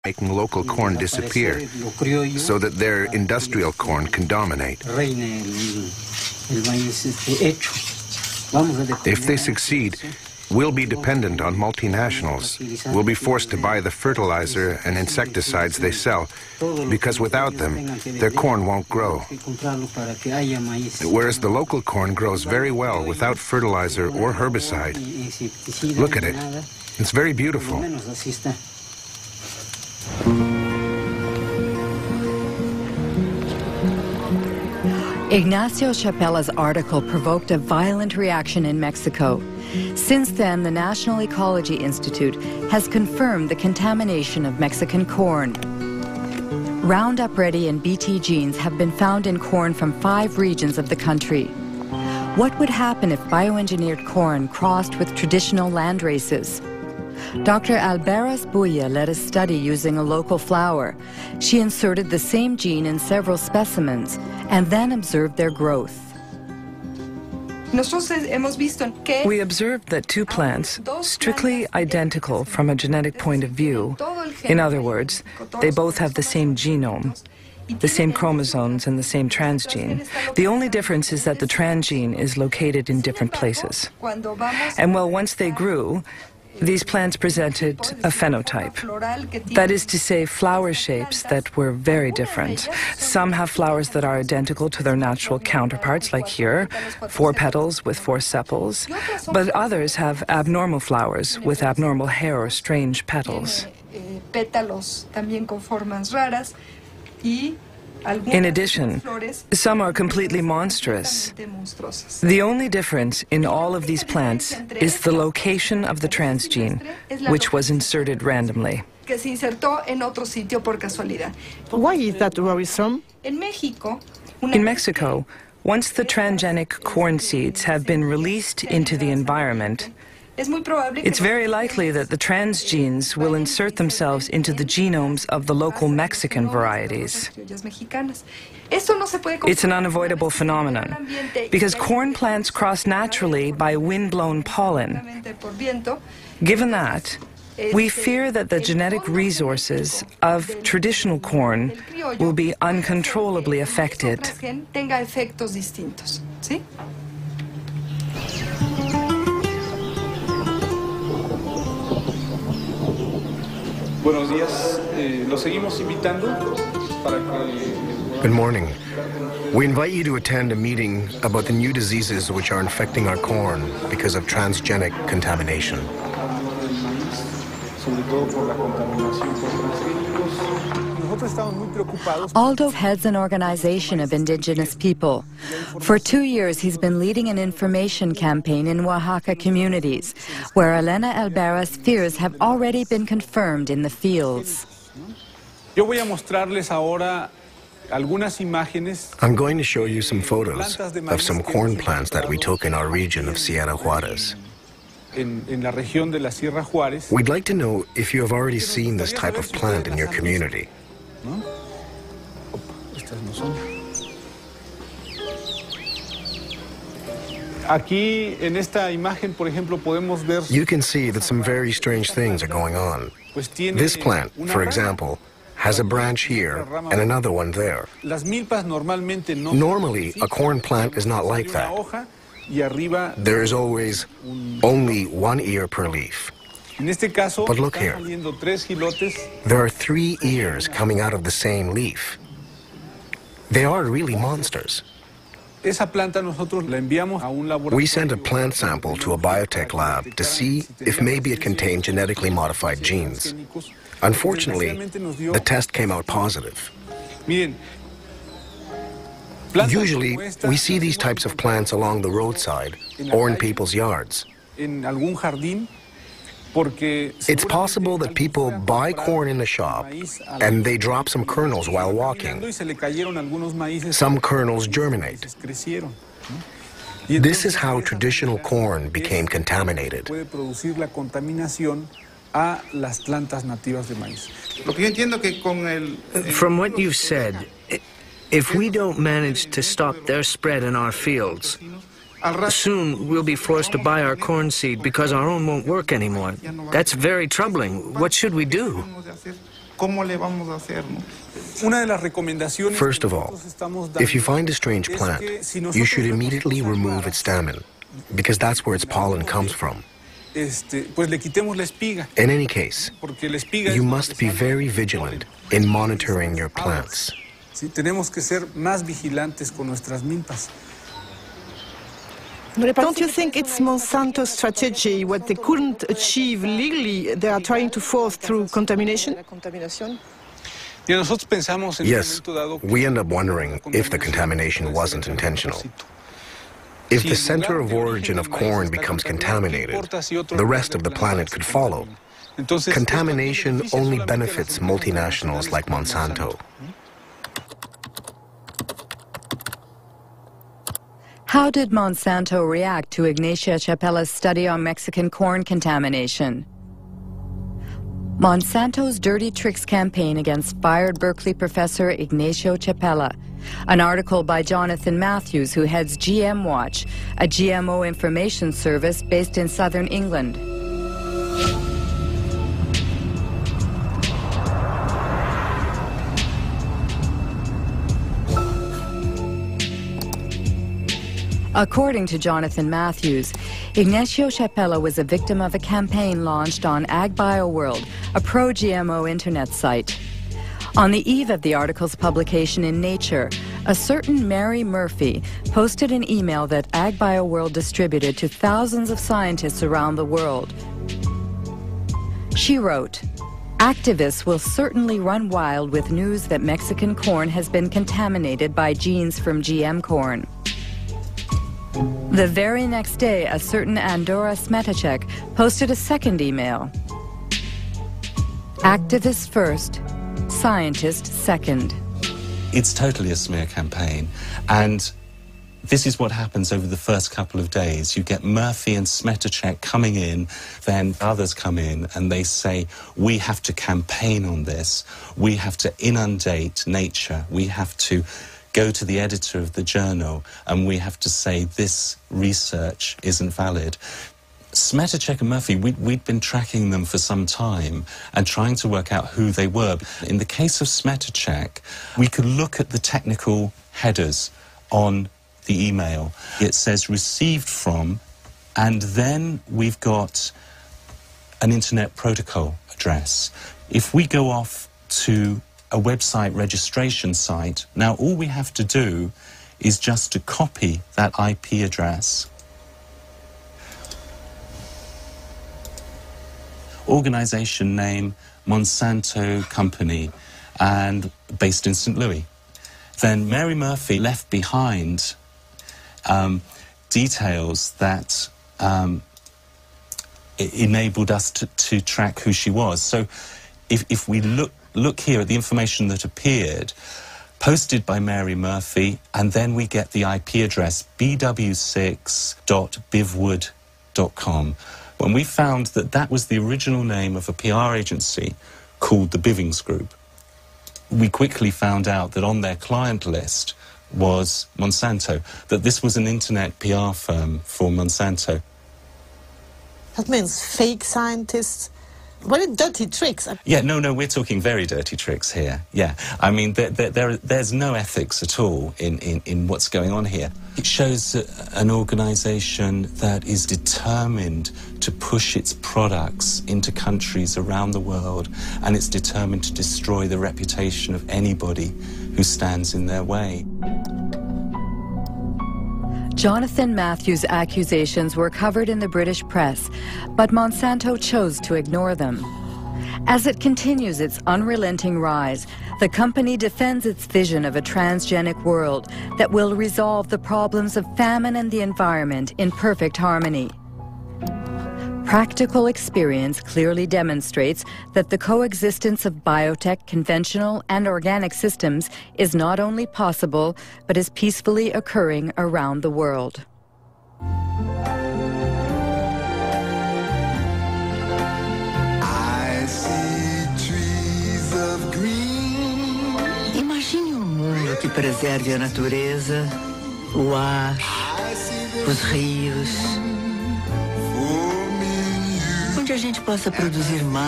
making local corn disappear so that their industrial corn can dominate. If they succeed, we'll be dependent on multinationals. We'll be forced to buy the fertilizer and insecticides they sell, because without them, their corn won't grow. Whereas the local corn grows very well without fertilizer or herbicide. Look at it. It's very beautiful. Ignacio Chapela's article provoked a violent reaction in Mexico. Since then, the National Ecology Institute has confirmed the contamination of Mexican corn. Roundup Ready and Bt genes have been found in corn from 5 regions of the country. What would happen if bioengineered corn crossed with traditional land races? Dr. Alberas Buya led a study using a local flower. She inserted the same gene in several specimens and then observed their growth. We observed that 2 plants, strictly identical from a genetic point of view, in other words, they both have the same genome, the same chromosomes and the same transgene. The only difference is that the transgene is located in different places. And well, once they grew, these plants presented a phenotype. That is to say, flower shapes that were very different. Some have flowers that are identical to their natural counterparts, like here, 4 petals with 4 sepals, but others have abnormal flowers with abnormal hair or strange petals. In addition, some are completely monstrous. The only difference in all of these plants is the location of the transgene, which was inserted randomly. Why is that worrisome? In Mexico, once the transgenic corn seeds have been released into the environment, it's very likely that the transgenes will insert themselves into the genomes of the local Mexican varieties. It's an unavoidable phenomenon, because corn plants cross naturally by wind-blown pollen. Given that, we fear that the genetic resources of traditional corn will be uncontrollably affected. Good morning. We invite you to attend a meeting about the new diseases which are infecting our corn because of transgenic contamination. Aldo heads an organization of indigenous people. For 2 years, he's been leading an information campaign in Oaxaca communities, where Elena Alberas' fears have already been confirmed in the fields. I'm going to show you some photos of some corn plants that we took in our region of Sierra Juárez. We'd like to know if you have already seen this type of plant in your community. You can see that some very strange things are going on. This plant, for example, has a branch here and another one there. Normally, a corn plant is not like that. There is always only 1 ear per leaf. But look here. There are 3 ears coming out of the same leaf. They are really monsters. We sent a plant sample to a biotech lab to see if maybe it contained genetically modified genes. Unfortunately, the test came out positive. Usually, we see these types of plants along the roadside or in people's yards. It's possible that people buy corn in the shop and they drop some kernels while walking. Some kernels germinate. This is how traditional corn became contaminated. From what you've said, if we don't manage to stop their spread in our fields, soon we'll be forced to buy our corn seed because our own won't work anymore. That's very troubling. What should we do? First of all, if you find a strange plant, you should immediately remove its stamen, because that's where its pollen comes from. In any case, you must be very vigilant in monitoring your plants. Don't you think it's Monsanto's strategy, what they couldn't achieve legally, they are trying to force through contamination? Yes, we end up wondering if the contamination wasn't intentional. If the center of origin of corn becomes contaminated, the rest of the planet could follow. Contamination only benefits multinationals like Monsanto. How did Monsanto react to Ignacia Chapella's study on Mexican corn contamination? Monsanto's Dirty Tricks campaign against fired Berkeley professor Ignacio Chapella. An article by Jonathan Matthews, who heads GM Watch, a GMO information service based in southern England. According to Jonathan Matthews, Ignacio Chapella was a victim of a campaign launched on AgBioWorld, a pro-GMO internet site. On the eve of the article's publication in Nature, a certain Mary Murphy posted an email that AgBioWorld distributed to thousands of scientists around the world. She wrote, "Activists will certainly run wild with news that Mexican corn has been contaminated by genes from GM corn." The very next day, a certain Andora Smetacek posted a second email. Activists first, scientists second. It's totally a smear campaign, and this is what happens over the first couple of days. You get Murphy and Smetacek coming in, then others come in and they say, we have to campaign on this, we have to inundate Nature, we have to go to the editor of the journal and we have to say this research isn't valid. Smetacek and Murphy, we'd been tracking them for some time and trying to work out who they were. In the case of Smetacek, we could look at the technical headers on the email. It says received from, and then we've got an internet protocol address. If we go off to a website registration site, now all we have to do is just to copy that IP address, organization name, Monsanto Company, and based in St. Louis. Then Mary Murphy left behind details that enabled us to track who she was. So if we look here at the information that appeared, posted by Mary Murphy, and then we get the IP address bw6.bivwood.com. When we found that that was the original name of a PR agency called the Bivings Group, we quickly found out that on their client list was Monsanto, that this was an internet PR firm for Monsanto. That means fake scientists. Very dirty tricks. Yeah, no, we're talking very dirty tricks here. Yeah, I mean, there's no ethics at all in what's going on here. It shows an organization that is determined to push its products into countries around the world, and it's determined to destroy the reputation of anybody who stands in their way. Jonathan Matthews' accusations were covered in the British press, but Monsanto chose to ignore them. As it continues its unrelenting rise, the company defends its vision of a transgenic world that will resolve the problems of famine and the environment in perfect harmony. Practical experience clearly demonstrates that the coexistence of biotech, conventional and organic systems is not only possible, but is peacefully occurring around the world. I see trees of green. Imagine mundo que preserve a natureza, o ar, os rios, onde a gente possa produzir mais.